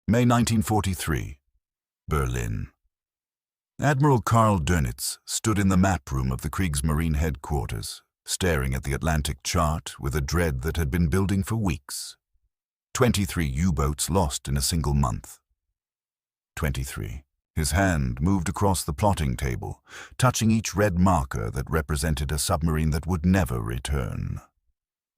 May 1943, Berlin. Admiral Karl Dönitz stood in the map room of the Kriegsmarine headquarters, staring at the Atlantic chart with a dread that had been building for weeks. 23 U-boats lost in a single month. 23. His hand moved across the plotting table, touching each red marker that represented a submarine that would never return.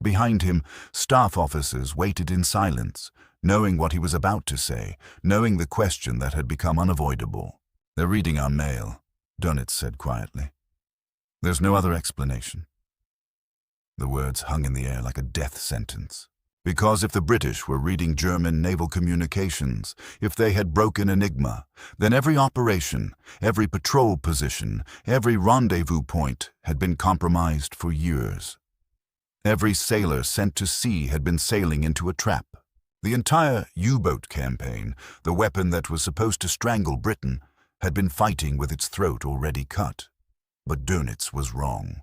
Behind him, staff officers waited in silence, knowing what he was about to say, knowing the question that had become unavoidable. "They're reading our mail," Dönitz said quietly. "There's no other explanation." The words hung in the air like a death sentence. Because if the British were reading German naval communications, if they had broken Enigma, then every operation, every patrol position, every rendezvous point had been compromised for years. Every sailor sent to sea had been sailing into a trap. The entire U-boat campaign, the weapon that was supposed to strangle Britain, had been fighting with its throat already cut. But Dönitz was wrong.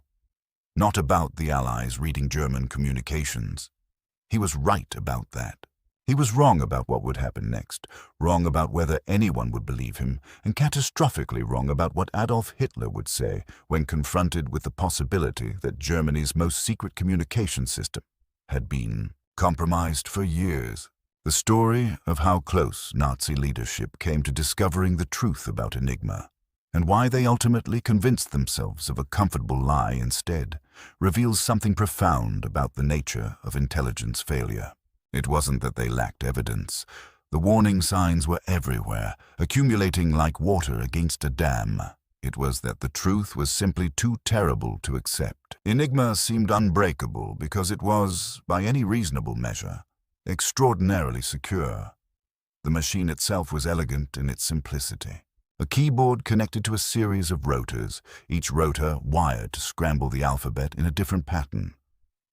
Not about the Allies reading German communications. He was right about that. He was wrong about what would happen next, wrong about whether anyone would believe him, and catastrophically wrong about what Adolf Hitler would say when confronted with the possibility that Germany's most secret communication system had been compromised for years. The story of how close Nazi leadership came to discovering the truth about Enigma, and why they ultimately convinced themselves of a comfortable lie instead, reveals something profound about the nature of intelligence failure. It wasn't that they lacked evidence. The warning signs were everywhere, accumulating like water against a dam. It was that the truth was simply too terrible to accept. Enigma seemed unbreakable because it was, by any reasonable measure, extraordinarily secure. The machine itself was elegant in its simplicity. A keyboard connected to a series of rotors, each rotor wired to scramble the alphabet in a different pattern.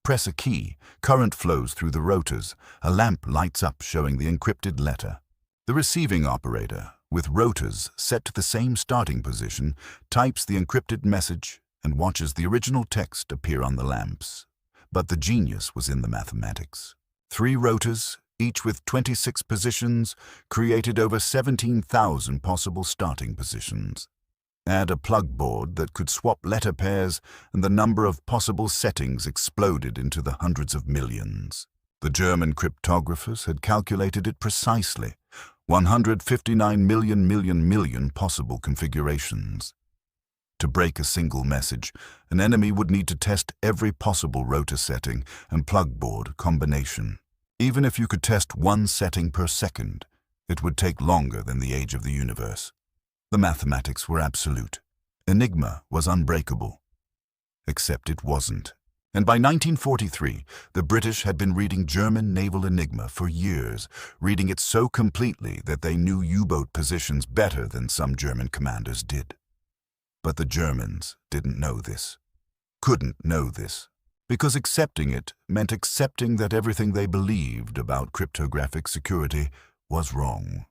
Press a key, current flows through the rotors, a lamp lights up showing the encrypted letter. The receiving operator, with rotors set to the same starting position, types the encrypted message and watches the original text appear on the lamps. But the genius was in the mathematics. 3 rotors, each with 26 positions, created over 17,000 possible starting positions. Add a plug board that could swap letter pairs, and the number of possible settings exploded into the hundreds of millions. The German cryptographers had calculated it precisely, 159 million possible configurations. To break a single message, an enemy would need to test every possible rotor setting and plug board combination. Even if you could test 1 setting per second, it would take longer than the age of the universe. The mathematics were absolute. Enigma was unbreakable. Except it wasn't. And by 1943, the British had been reading German naval Enigma for years, reading it so completely that they knew U-boat positions better than some German commanders did. But the Germans didn't know this, couldn't know this, because accepting it meant accepting that everything they believed about cryptographic security was wrong.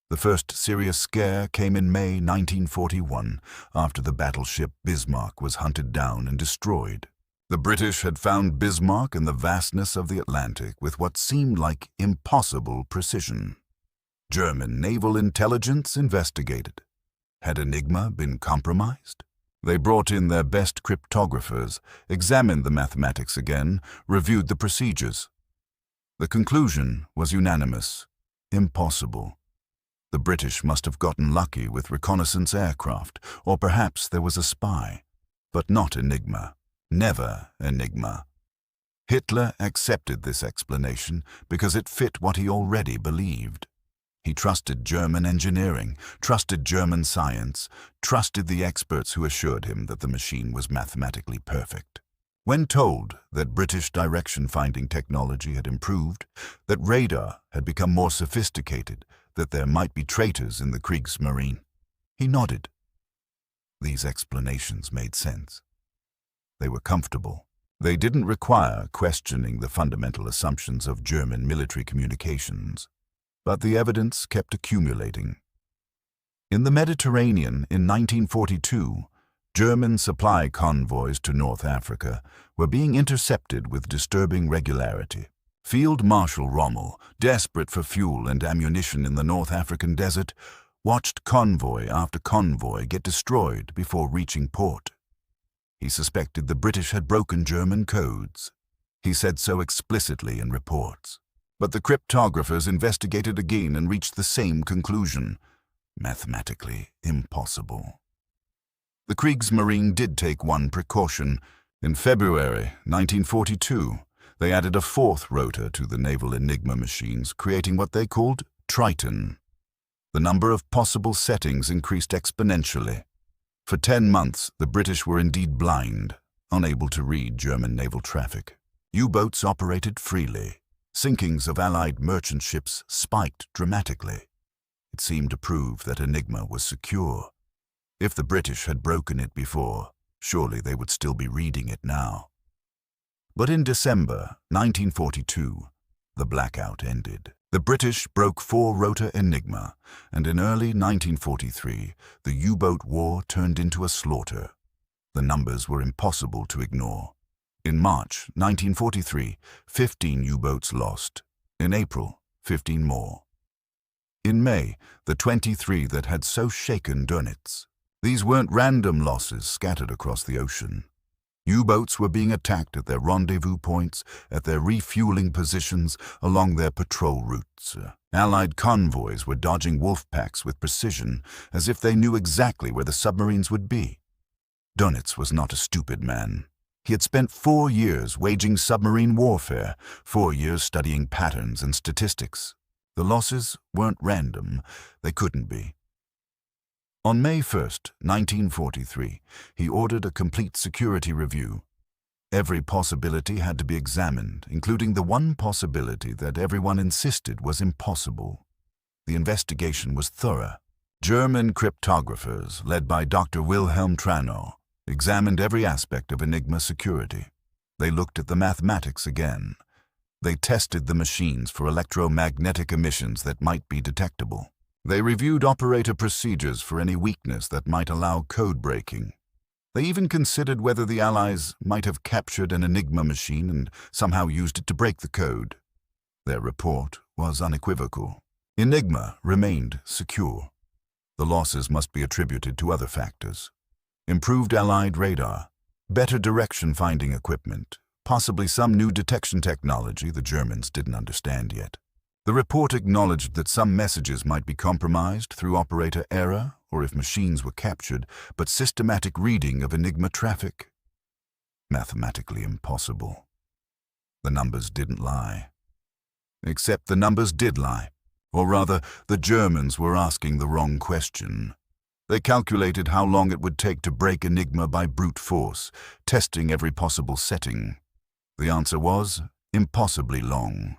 The first serious scare came in May 1941, after the battleship Bismarck was hunted down and destroyed. The British had found Bismarck in the vastness of the Atlantic with what seemed like impossible precision. German naval intelligence investigated. Had Enigma been compromised? They brought in their best cryptographers, examined the mathematics again, reviewed the procedures. The conclusion was unanimous: impossible. The British must have gotten lucky with reconnaissance aircraft, or perhaps there was a spy. But not Enigma. Never Enigma. Hitler accepted this explanation because it fit what he already believed. He trusted German engineering, trusted German science, trusted the experts who assured him that the machine was mathematically perfect. When told that British direction-finding technology had improved, that radar had become more sophisticated, that there might be traitors in the Kriegsmarine, he nodded. These explanations made sense. They were comfortable. They didn't require questioning the fundamental assumptions of German military communications. But the evidence kept accumulating. In the Mediterranean in 1942, German supply convoys to North Africa were being intercepted with disturbing regularity. Field Marshal Rommel, desperate for fuel and ammunition in the North African desert, watched convoy after convoy get destroyed before reaching port. He suspected the British had broken German codes. He said so explicitly in reports. But the cryptographers investigated again and reached the same conclusion: mathematically impossible. The Kriegsmarine did take one precaution. In February 1942, they added a fourth rotor to the naval Enigma machines, creating what they called Triton. The number of possible settings increased exponentially. For 10 months, the British were indeed blind, unable to read German naval traffic. U-boats operated freely. Sinkings of Allied merchant ships spiked dramatically. It seemed to prove that Enigma was secure. If the British had broken it before, surely they would still be reading it now. But in December 1942, the blackout ended. The British broke 4-rotor Enigma, and in early 1943, the U-boat war turned into a slaughter. The numbers were impossible to ignore. In March 1943, 15 U-boats lost. In April, 15 more. In May, the 23 that had so shaken Dönitz. These weren't random losses scattered across the ocean. U-boats were being attacked at their rendezvous points, at their refueling positions, along their patrol routes. Allied convoys were dodging wolf packs with precision, as if they knew exactly where the submarines would be. Dönitz was not a stupid man. He had spent 4 years waging submarine warfare, 4 years studying patterns and statistics. The losses weren't random. They couldn't be. On May 1st, 1943, he ordered a complete security review. Every possibility had to be examined, including the one possibility that everyone insisted was impossible. The investigation was thorough. German cryptographers, led by Dr. Wilhelm Tranow, examined every aspect of Enigma security. They looked at the mathematics again. They tested the machines for electromagnetic emissions that might be detectable. They reviewed operator procedures for any weakness that might allow code breaking. They even considered whether the Allies might have captured an Enigma machine and somehow used it to break the code. Their report was unequivocal. Enigma remained secure. The losses must be attributed to other factors. Improved Allied radar, better direction-finding equipment, possibly some new detection technology the Germans didn't understand yet. The report acknowledged that some messages might be compromised through operator error or if machines were captured, but systematic reading of Enigma traffic? Mathematically impossible. The numbers didn't lie. Except the numbers did lie. Or rather, the Germans were asking the wrong question. They calculated how long it would take to break Enigma by brute force, testing every possible setting. The answer was impossibly long.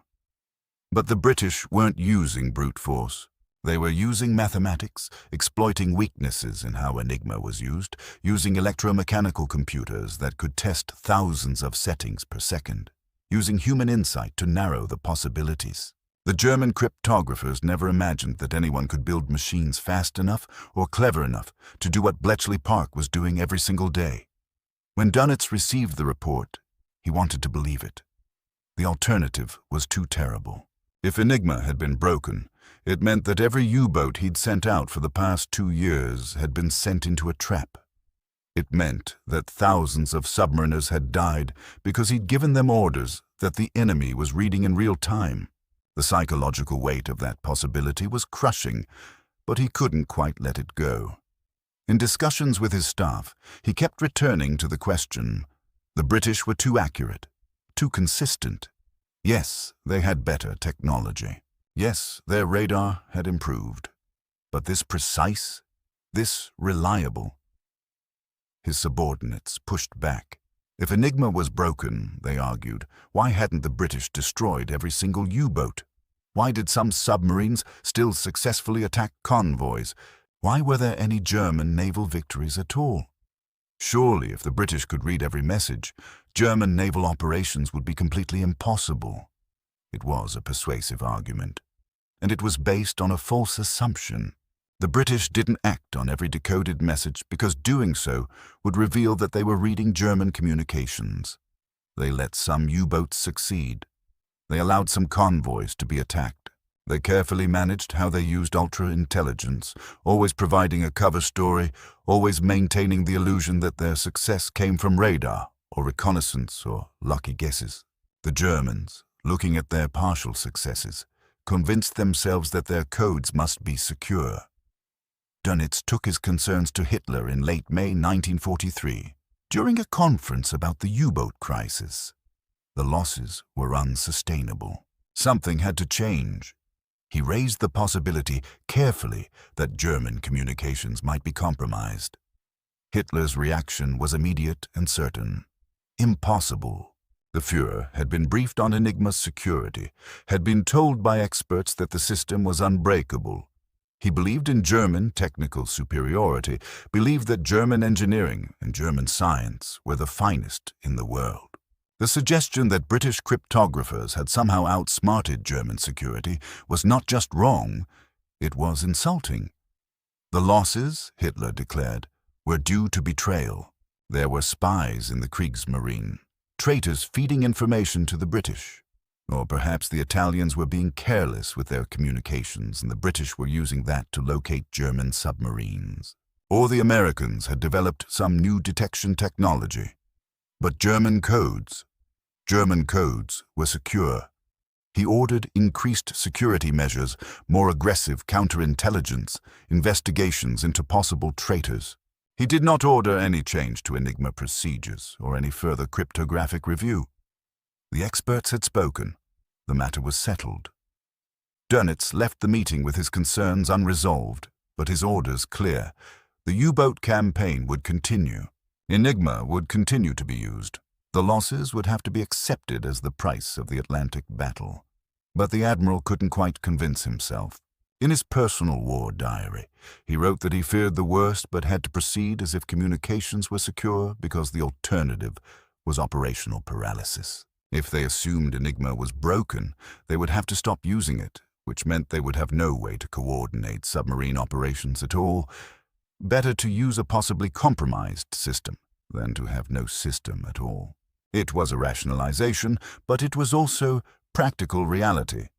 But the British weren't using brute force. They were using mathematics, exploiting weaknesses in how Enigma was used, using electromechanical computers that could test thousands of settings per second, using human insight to narrow the possibilities. The German cryptographers never imagined that anyone could build machines fast enough or clever enough to do what Bletchley Park was doing every single day. When Dönitz received the report, he wanted to believe it. The alternative was too terrible. If Enigma had been broken, it meant that every U-boat he'd sent out for the past 2 years had been sent into a trap. It meant that thousands of submariners had died because he'd given them orders that the enemy was reading in real time. The psychological weight of that possibility was crushing, but he couldn't quite let it go. In discussions with his staff, he kept returning to the question: the British were too accurate, too consistent. Yes, they had better technology. Yes, their radar had improved. But this precise, this reliable. His subordinates pushed back. If Enigma was broken, they argued, why hadn't the British destroyed every single U-boat? Why did some submarines still successfully attack convoys? Why were there any German naval victories at all? Surely, if the British could read every message, German naval operations would be completely impossible. It was a persuasive argument, and it was based on a false assumption. The British didn't act on every decoded message because doing so would reveal that they were reading German communications. They let some U-boats succeed. They allowed some convoys to be attacked. They carefully managed how they used ultra-intelligence, always providing a cover story, always maintaining the illusion that their success came from radar or reconnaissance or lucky guesses. The Germans, looking at their partial successes, convinced themselves that their codes must be secure. Dönitz took his concerns to Hitler in late May 1943, during a conference about the U-boat crisis. The losses were unsustainable. Something had to change. He raised the possibility, carefully, that German communications might be compromised. Hitler's reaction was immediate and certain. Impossible. The Führer had been briefed on Enigma's security, had been told by experts that the system was unbreakable. He believed in German technical superiority, believed that German engineering and German science were the finest in the world. The suggestion that British cryptographers had somehow outsmarted German security was not just wrong, it was insulting. The losses, Hitler declared, were due to betrayal. There were spies in the Kriegsmarine, traitors feeding information to the British. Or perhaps the Italians were being careless with their communications and the British were using that to locate German submarines. Or the Americans had developed some new detection technology. But German codes were secure. He ordered increased security measures, more aggressive counterintelligence, investigations into possible traitors. He did not order any change to Enigma procedures or any further cryptographic review. The experts had spoken. The matter was settled. Dönitz left the meeting with his concerns unresolved, but his orders clear. The U-boat campaign would continue. Enigma would continue to be used. The losses would have to be accepted as the price of the Atlantic battle. But the Admiral couldn't quite convince himself. In his personal war diary, he wrote that he feared the worst but had to proceed as if communications were secure because the alternative was operational paralysis. If they assumed Enigma was broken, they would have to stop using it, which meant they would have no way to coordinate submarine operations at all. Better to use a possibly compromised system than to have no system at all. It was a rationalization, but it was also practical reality.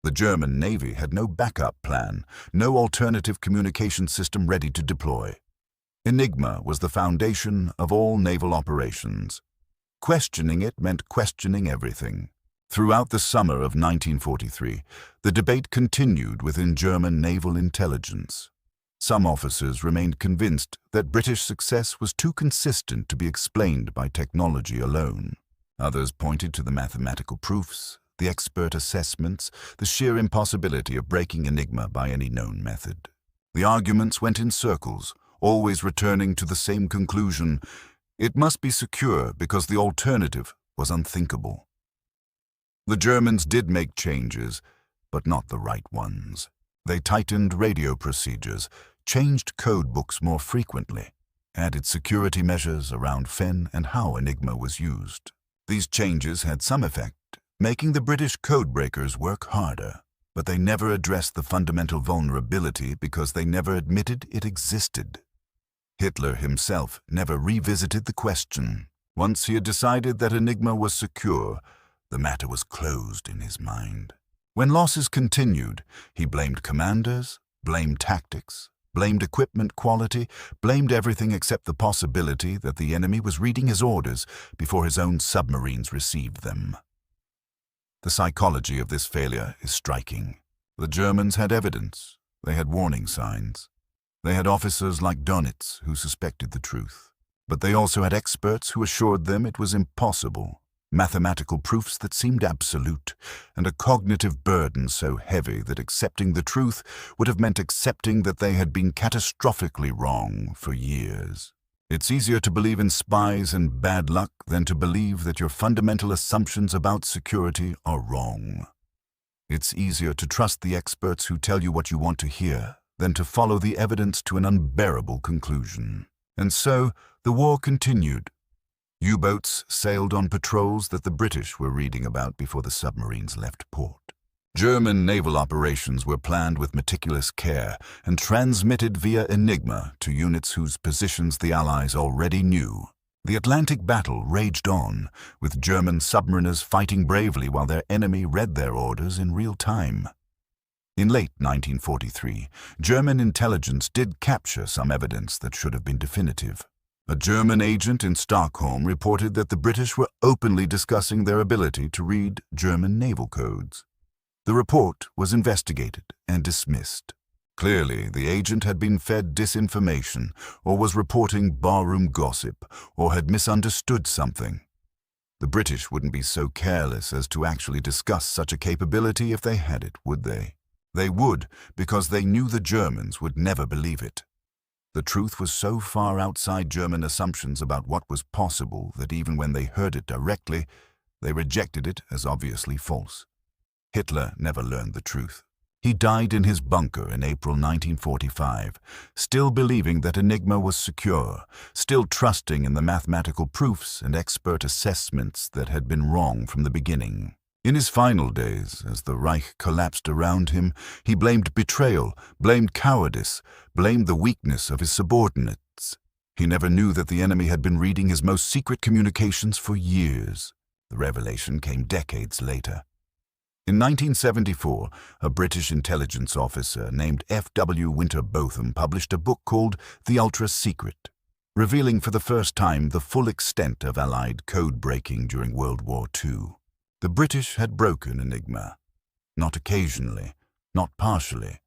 The German Navy had no backup plan, no alternative communication system ready to deploy. Enigma was the foundation of all naval operations. Questioning it meant questioning everything. Throughout the summer of 1943, the debate continued within German naval intelligence. Some officers remained convinced that British success was too consistent to be explained by technology alone. Others pointed to the mathematical proofs, the expert assessments, the sheer impossibility of breaking Enigma by any known method. The arguments went in circles, always returning to the same conclusion: it must be secure because the alternative was unthinkable. The Germans did make changes, but not the right ones. They tightened radio procedures, changed code books more frequently, added security measures around when and how Enigma was used. These changes had some effect, making the British codebreakers work harder, but they never addressed the fundamental vulnerability because they never admitted it existed. Hitler himself never revisited the question. Once he had decided that Enigma was secure, the matter was closed in his mind. When losses continued, he blamed commanders, blamed tactics, blamed equipment quality, blamed everything except the possibility that the enemy was reading his orders before his own submarines received them. The psychology of this failure is striking. The Germans had evidence. They had warning signs. They had officers like Dönitz who suspected the truth. But they also had experts who assured them it was impossible, mathematical proofs that seemed absolute, and a cognitive burden so heavy that accepting the truth would have meant accepting that they had been catastrophically wrong for years. It's easier to believe in spies and bad luck than to believe that your fundamental assumptions about security are wrong. It's easier to trust the experts who tell you what you want to hear than to follow the evidence to an unbearable conclusion. And so, the war continued. U-boats sailed on patrols that the British were reading about before the submarines left port. German naval operations were planned with meticulous care and transmitted via Enigma to units whose positions the Allies already knew. The Atlantic battle raged on, with German submariners fighting bravely while their enemy read their orders in real time. In late 1943, German intelligence did capture some evidence that should have been definitive. A German agent in Stockholm reported that the British were openly discussing their ability to read German naval codes. The report was investigated and dismissed. Clearly, the agent had been fed disinformation, or was reporting barroom gossip, or had misunderstood something. The British wouldn't be so careless as to actually discuss such a capability if they had it, would they? They would, because they knew the Germans would never believe it. The truth was so far outside German assumptions about what was possible that even when they heard it directly, they rejected it as obviously false. Hitler never learned the truth. He died in his bunker in April 1945, still believing that Enigma was secure, still trusting in the mathematical proofs and expert assessments that had been wrong from the beginning. In his final days, as the Reich collapsed around him, he blamed betrayal, blamed cowardice, blamed the weakness of his subordinates. He never knew that the enemy had been reading his most secret communications for years. The revelation came decades later. In 1974, a British intelligence officer named F.W. Winterbotham published a book called The Ultra Secret, revealing for the first time the full extent of Allied code-breaking during World War II. The British had broken Enigma, not occasionally, not partially,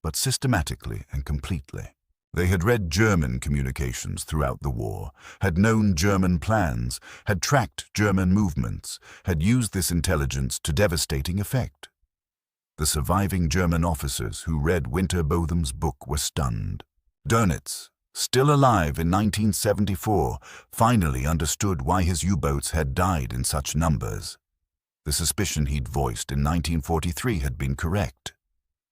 but systematically and completely. They had read German communications throughout the war, had known German plans, had tracked German movements, had used this intelligence to devastating effect. The surviving German officers who read Winterbotham's book were stunned. Dönitz, still alive in 1974, finally understood why his U-boats had died in such numbers. The suspicion he'd voiced in 1943 had been correct.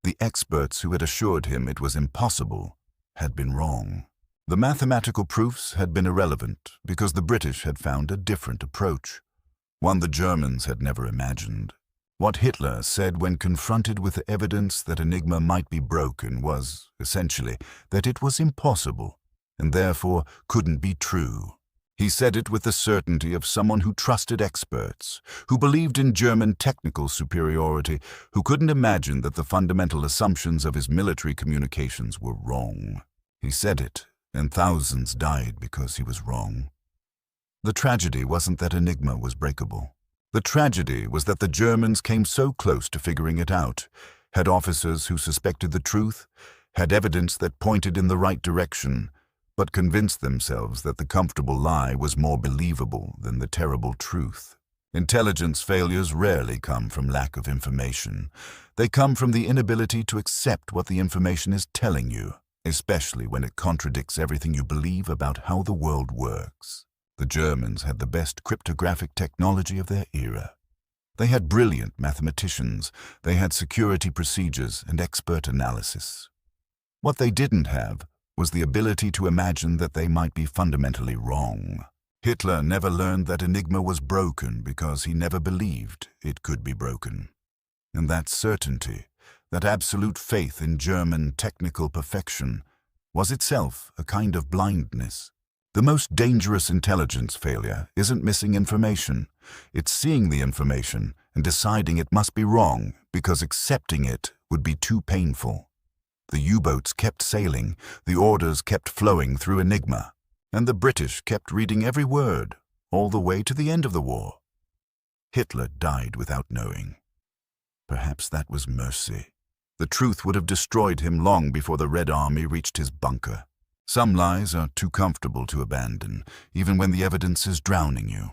The experts who had assured him it was impossible had been wrong. The mathematical proofs had been irrelevant because the British had found a different approach, one the Germans had never imagined. What Hitler said when confronted with the evidence that Enigma might be broken was, essentially, that it was impossible and therefore couldn't be true. He said it with the certainty of someone who trusted experts, who believed in German technical superiority, who couldn't imagine that the fundamental assumptions of his military communications were wrong. He said it, and thousands died because he was wrong. The tragedy wasn't that Enigma was breakable. The tragedy was that the Germans came so close to figuring it out, had officers who suspected the truth, had evidence that pointed in the right direction, but convinced themselves that the comfortable lie was more believable than the terrible truth. Intelligence failures rarely come from lack of information. They come from the inability to accept what the information is telling you, especially when it contradicts everything you believe about how the world works. The Germans had the best cryptographic technology of their era. They had brilliant mathematicians, they had security procedures and expert analysis. What they didn't have was the ability to imagine that they might be fundamentally wrong. Hitler never learned that Enigma was broken because he never believed it could be broken. And that certainty, that absolute faith in German technical perfection, was itself a kind of blindness. The most dangerous intelligence failure isn't missing information. It's seeing the information and deciding it must be wrong because accepting it would be too painful. The U-boats kept sailing, the orders kept flowing through Enigma, and the British kept reading every word, all the way to the end of the war. Hitler died without knowing. Perhaps that was mercy. The truth would have destroyed him long before the Red Army reached his bunker. Some lies are too comfortable to abandon, even when the evidence is drowning you.